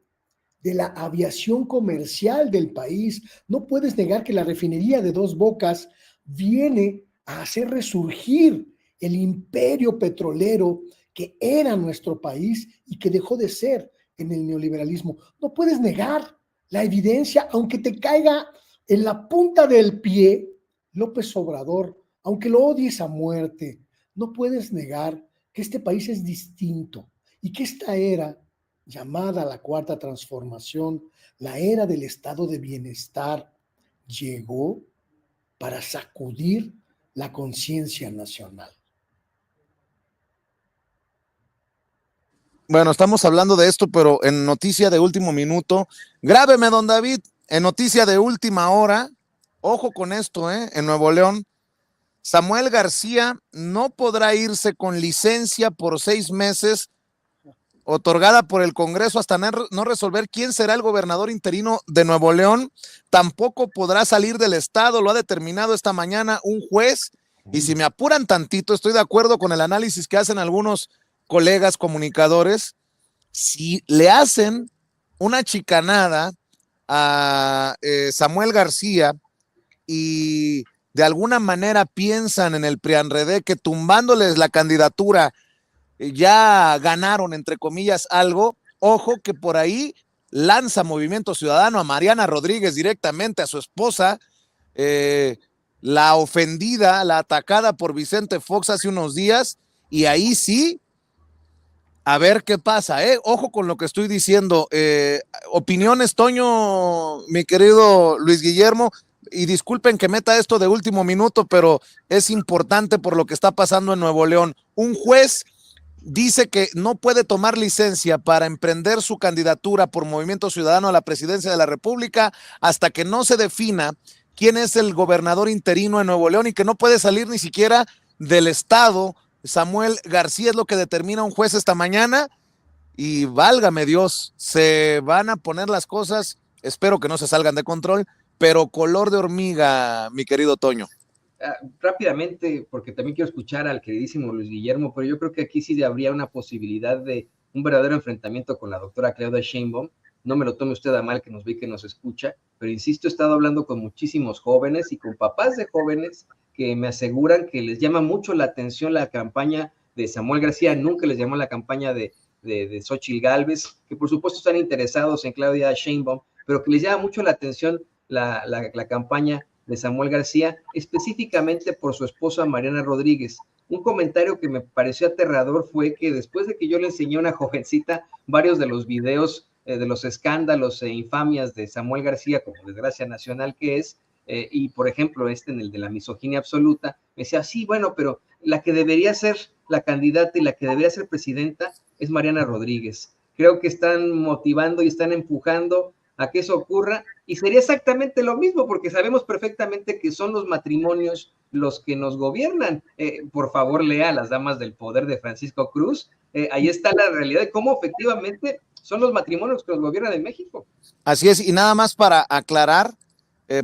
de la aviación comercial del país. No puedes negar que la refinería de Dos Bocas viene a hacer resurgir el imperio petrolero que era nuestro país y que dejó de ser en el neoliberalismo. No puedes negar la evidencia, aunque te caiga en la punta del pie López Obrador, aunque lo odies a muerte. No puedes negar que este país es distinto y que esta era llamada la Cuarta Transformación, la era del estado de bienestar, llegó para sacudir la conciencia nacional. Bueno, estamos hablando de esto, pero en noticia de último minuto, grábeme, don David, en noticia de última hora, ojo con esto, en Nuevo León, Samuel García no podrá irse con licencia por 6 meses otorgada por el Congreso hasta no resolver quién será el gobernador interino de Nuevo León. Tampoco podrá salir del estado, lo ha determinado esta mañana un juez, y si me apuran tantito, estoy de acuerdo con el análisis que hacen algunos colegas comunicadores. Si le hacen una chicanada a Samuel García y de alguna manera piensan en el PRIANREDE que tumbándoles la candidatura ya ganaron, entre comillas, algo, ojo que por ahí lanza Movimiento Ciudadano a Mariana Rodríguez directamente, a su esposa, la ofendida, la atacada por Vicente Fox hace unos días, y ahí sí, a ver qué pasa, ojo con lo que estoy diciendo. Opiniones, Toño, mi querido Luis Guillermo, y disculpen que meta esto de último minuto, pero es importante por lo que está pasando en Nuevo León. Un juez dice que no puede tomar licencia para emprender su candidatura por Movimiento Ciudadano a la presidencia de la República hasta que no se defina quién es el gobernador interino de Nuevo León, y que no puede salir ni siquiera del estado. Samuel García, es lo que determina un juez esta mañana, y válgame Dios, se van a poner las cosas, espero que no se salgan de control, pero color de hormiga, mi querido Toño. Rápidamente, porque también quiero escuchar al queridísimo Luis Guillermo, pero yo creo que aquí sí habría una posibilidad de un verdadero enfrentamiento con la doctora Claudia Sheinbaum. No me lo tome usted a mal, que nos ve y que nos escucha, pero insisto, he estado hablando con muchísimos jóvenes y con papás de jóvenes que me aseguran que les llama mucho la atención la campaña de Samuel García. Nunca les llamó la campaña de Xóchitl Gálvez, que por supuesto están interesados en Claudia Sheinbaum, pero que les llama mucho la atención la campaña de Samuel García, específicamente por su esposa Mariana Rodríguez. Un comentario que me pareció aterrador fue que después de que yo le enseñé a una jovencita varios de los videos de los escándalos e infamias de Samuel García, como desgracia nacional que es, y por ejemplo, en el de la misoginia absoluta, me decía, sí, bueno, pero la que debería ser la candidata y la que debería ser presidenta es Mariana Rodríguez. Creo que están motivando y están empujando a que eso ocurra, y sería exactamente lo mismo, porque sabemos perfectamente que son los matrimonios los que nos gobiernan. Por favor, lea Las Damas del Poder de Francisco Cruz. Ahí está la realidad de cómo efectivamente son los matrimonios que nos gobiernan en México. Así es, y nada más para aclarar,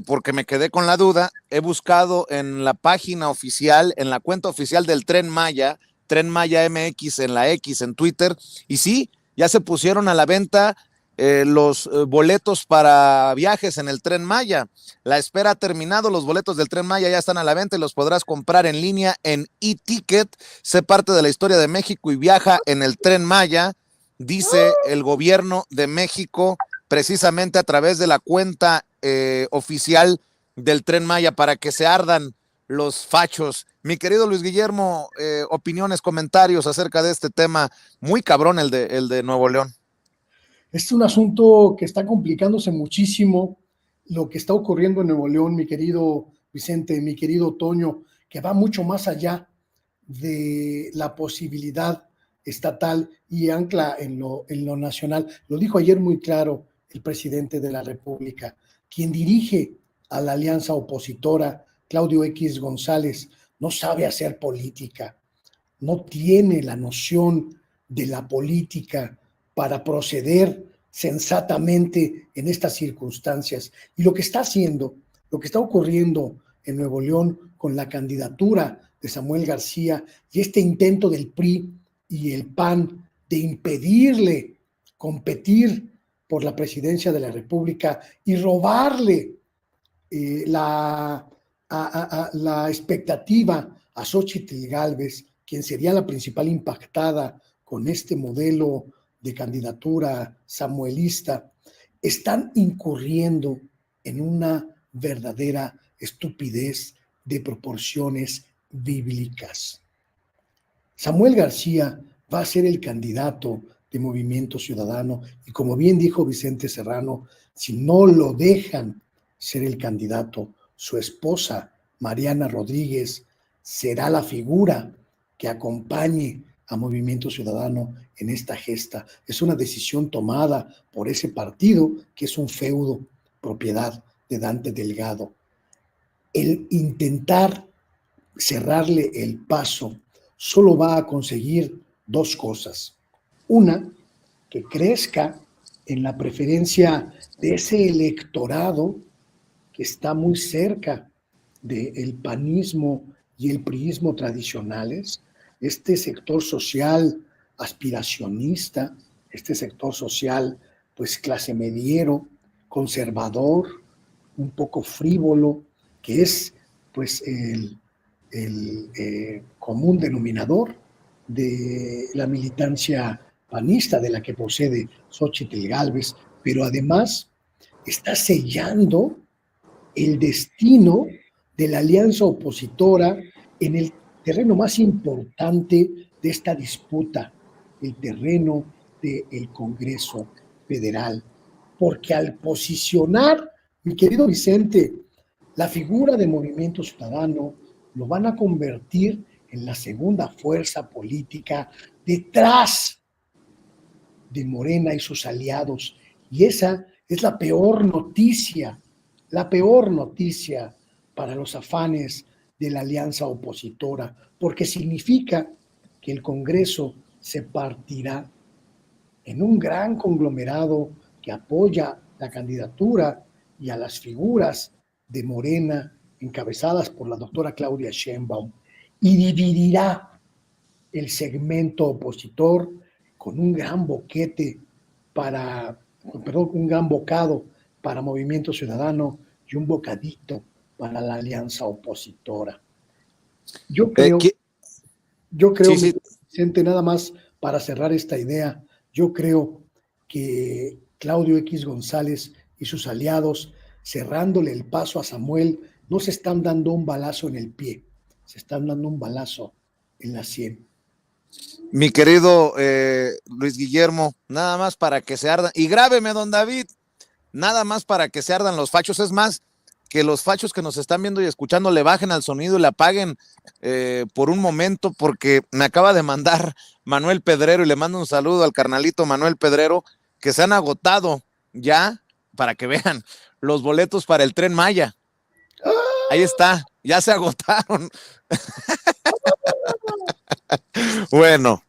porque me quedé con la duda, he buscado en la página oficial, en la cuenta oficial del Tren Maya MX en la X, en Twitter, y sí, ya se pusieron a la venta los boletos para viajes en el Tren Maya. La espera ha terminado, los boletos del Tren Maya ya están a la venta y los podrás comprar en línea en eTicket. Sé parte de la historia de México y viaja en el Tren Maya, dice el gobierno de México, precisamente a través de la cuenta oficial del Tren Maya, para que se ardan los fachos. Mi querido Luis Guillermo, opiniones, comentarios acerca de este tema muy cabrón, el de Nuevo León. Este es un asunto que está complicándose muchísimo, lo que está ocurriendo en Nuevo León, mi querido Vicente, mi querido Toño, que va mucho más allá de la posibilidad estatal y ancla en lo nacional. Lo dijo ayer muy claro el presidente de la República, quien dirige a la alianza opositora, Claudio X González, no sabe hacer política, no tiene la noción de la política para proceder sensatamente en estas circunstancias. Y lo que está haciendo, lo que está ocurriendo en Nuevo León con la candidatura de Samuel García y este intento del PRI y el PAN de impedirle competir por la presidencia de la República y robarle la expectativa a Xóchitl Gálvez, quien sería la principal impactada con este modelo de candidatura samuelista, están incurriendo en una verdadera estupidez de proporciones bíblicas. Samuel García va a ser el candidato de Movimiento Ciudadano y, como bien dijo Vicente Serrano, si no lo dejan ser el candidato, su esposa Mariana Rodríguez será la figura que acompañe a Movimiento Ciudadano en esta gesta. Es una decisión tomada por ese partido que es un feudo propiedad de Dante Delgado. El intentar cerrarle el paso solo va a conseguir dos cosas. Una, que crezca en la preferencia de ese electorado que está muy cerca del panismo y el priismo tradicionales, este sector social aspiracionista, este sector social pues clase mediero, conservador, un poco frívolo, que es pues el común denominador de la militancia panista de la que procede Xóchitl Gálvez, pero además está sellando el destino de la alianza opositora en el terreno más importante de esta disputa, el terreno del Congreso Federal. Porque al posicionar, mi querido Vicente, la figura de Movimiento Ciudadano, lo van a convertir en la segunda fuerza política detrás de Morena y sus aliados. Y esa es la peor noticia para los afanes de la alianza opositora, porque significa que el Congreso se partirá en un gran conglomerado que apoya la candidatura y a las figuras de Morena encabezadas por la doctora Claudia Sheinbaum, y dividirá el segmento opositor con un gran un gran bocado para Movimiento Ciudadano y un bocadito para la alianza opositora. Yo creo, sí. Vicente, nada más para cerrar esta idea, yo creo que Claudio X González y sus aliados, cerrándole el paso a Samuel, no se están dando un balazo en el pie, se están dando un balazo en la sien. Mi querido Luis Guillermo, nada más para que se ardan, y grábeme, don David, nada más para que se ardan los fachos. Es más, que los fachos que nos están viendo y escuchando le bajen al sonido y le apaguen por un momento, porque me acaba de mandar Manuel Pedrero, y le mando un saludo al carnalito Manuel Pedrero, que se han agotado ya, para que vean, los boletos para el Tren Maya. Ahí está, ya se agotaron. Bueno,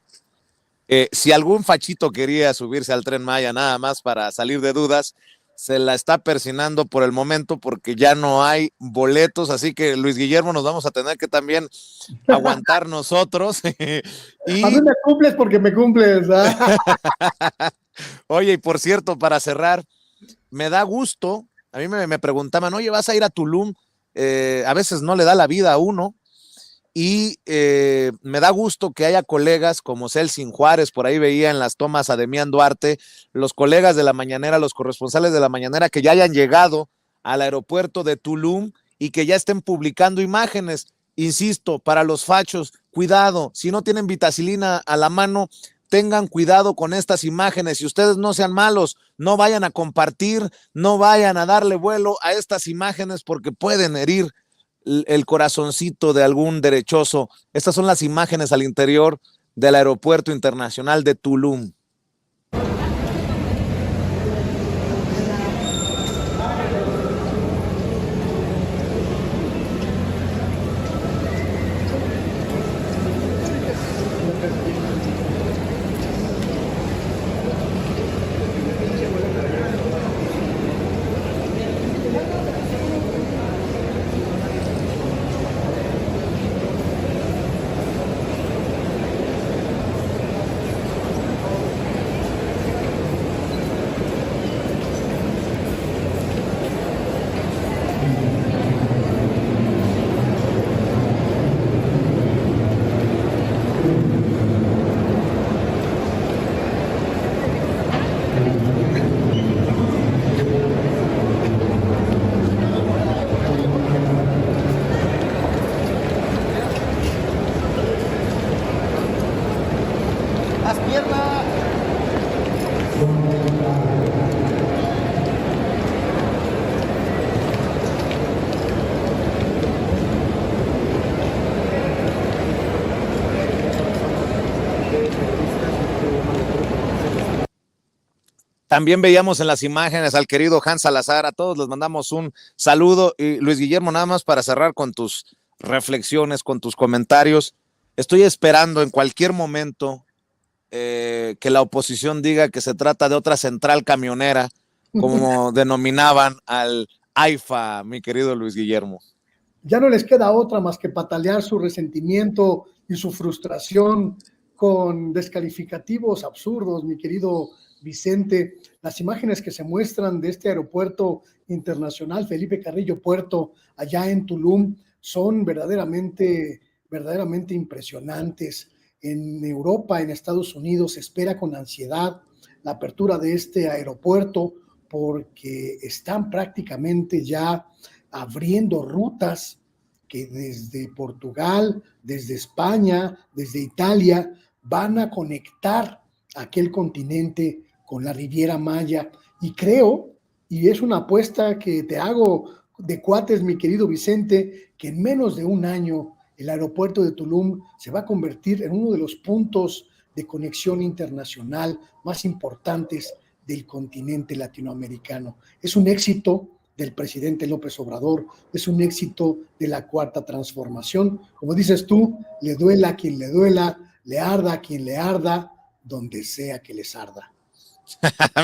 si algún fachito quería subirse al Tren Maya nada más para salir de dudas, se la está persinando por el momento, porque ya no hay boletos, así que Luis Guillermo nos vamos a tener que también aguantar nosotros. Y... a mí me cumples porque me cumples. Oye, y por cierto, para cerrar, me da gusto, a mí me preguntaban, oye, ¿vas a ir a Tulum? A veces no le da la vida a uno, y me da gusto que haya colegas como Celsin Juárez, por ahí veía en las tomas a Demián Duarte, los colegas de la mañanera, los corresponsales de la mañanera, que ya hayan llegado al aeropuerto de Tulum y que ya estén publicando imágenes. Insisto, para los fachos, cuidado, si no tienen vitacilina a la mano, tengan cuidado con estas imágenes, y ustedes no sean malos, no vayan a compartir, no vayan a darle vuelo a estas imágenes, porque pueden herir el corazoncito de algún derechoso. Estas son las imágenes al interior del Aeropuerto Internacional de Tulum. También veíamos en las imágenes al querido Hans Salazar. A todos les mandamos un saludo. Y Luis Guillermo, nada más para cerrar con tus reflexiones, con tus comentarios. Estoy esperando en cualquier momento que la oposición diga que se trata de otra central camionera, como denominaban al AIFA, mi querido Luis Guillermo. Ya no les queda otra más que patalear su resentimiento y su frustración con descalificativos absurdos, mi querido Vicente. Las imágenes que se muestran de este aeropuerto internacional Felipe Carrillo Puerto allá en Tulum son verdaderamente impresionantes. En Europa, en Estados Unidos, se espera con ansiedad la apertura de este aeropuerto, porque están prácticamente ya abriendo rutas que desde Portugal, desde España, desde Italia, van a conectar aquel continente con la Riviera Maya. Y creo, y es una apuesta que te hago de cuates, mi querido Vicente, que en menos de un año el aeropuerto de Tulum se va a convertir en uno de los puntos de conexión internacional más importantes del continente latinoamericano. Es un éxito del presidente López Obrador, es un éxito de la Cuarta Transformación. Como dices tú, le duela a quien le duela, le arda a quien le arda, donde sea que les arda.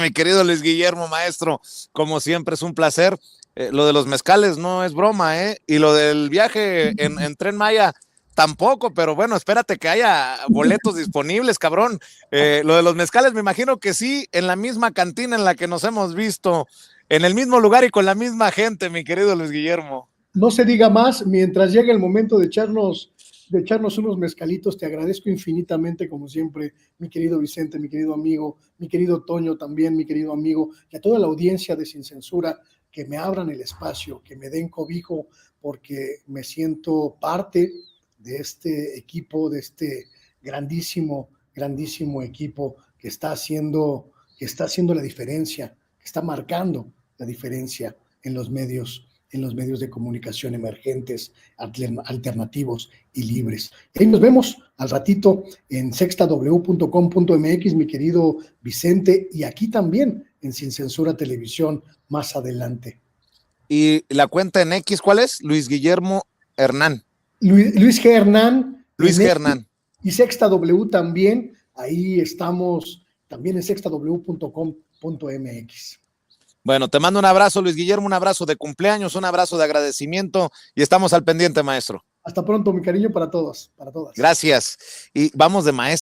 Mi querido Luis Guillermo, maestro, como siempre es un placer. Lo de los mezcales no es broma, y lo del viaje en Tren Maya tampoco, pero bueno, espérate que haya boletos disponibles, cabrón. Lo de los mezcales me imagino que sí, en la misma cantina en la que nos hemos visto, en el mismo lugar y con la misma gente, mi querido Luis Guillermo. No se diga más, mientras llegue el momento de echarnos unos mezcalitos. Te agradezco infinitamente, como siempre, mi querido Vicente, mi querido amigo, mi querido Toño también, mi querido amigo, y a toda la audiencia de Sin Censura, que me abran el espacio, que me den cobijo, porque me siento parte de este equipo, de este grandísimo equipo que está haciendo la diferencia, que está marcando la diferencia en los medios en los medios de comunicación emergentes, alternativos y libres. Ahí nos vemos al ratito en sextaw.com.mx, mi querido Vicente, y aquí también en Sin Censura Televisión más adelante. ¿Y la cuenta en X cuál es? Luis Guillermo Hernán. Luis G. Hernán. Luis G. Hernán. Y Sexta W también, ahí estamos también en sextaw.com.mx. Bueno, te mando un abrazo, Luis Guillermo, un abrazo de cumpleaños, un abrazo de agradecimiento y estamos al pendiente, maestro. Hasta pronto, mi cariño, para todos, para todas. Gracias. Y vamos de maestro.